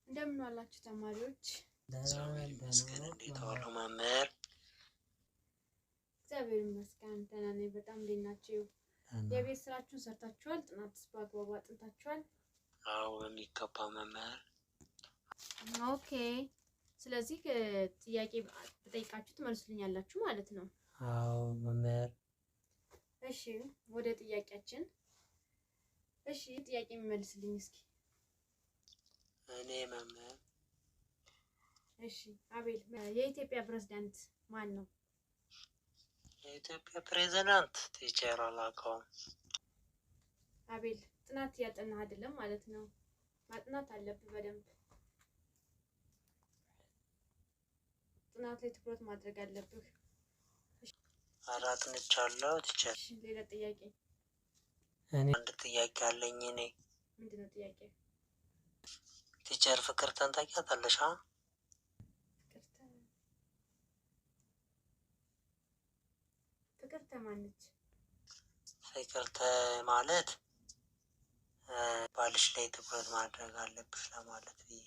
እንደምን ዋላችሁ ተማሪዎች? እግዚአብሔር ይመስገን። እንዴት ዋሉ መምህር? እግዚአብሔር ይመስገን ደህና ነኝ። በጣም እንዴት ናችሁ? የቤት ስራችሁን ሰርታችኋል? ጥናትስ በአግባቡ አጥንታችኋል? አዎ በሚገባ መምህር። ኦኬ። ስለዚህ ጥያቄ በጠይቃችሁ ትመልሱልኛላችሁ ማለት ነው? አዎ መምህር። እሺ ወደ ጥያቄያችን። እሺ ጥያቄ የሚመልስልኝ እስኪ? እኔ መምህር። እሺ አቤል፣ የኢትዮጵያ ፕሬዝዳንት ማን ነው? የኢትዮጵያ ፕሬዝዳንት ቲቸር አላውቀውም። አቤል ጥናት ያጠናህ አይደለም ማለት ነው። ማጥናት አለብህ በደንብ። ጥናት ላይ ትኩረት ማድረግ አለብህ። አጥንቻለሁ ቲቸር። እሺ ሌላ ጥያቄ? አንድ ጥያቄ አለኝ እኔ። ምንድነው ጥያቄ? ቲቸር ፍቅርተን ታውቂያታለሽ? ፍቅርተ ማነች? ፍቅርተ ማለት ባልሽ ላይ ትኩረት ማድረግ አለብሽ ለማለት ብዬ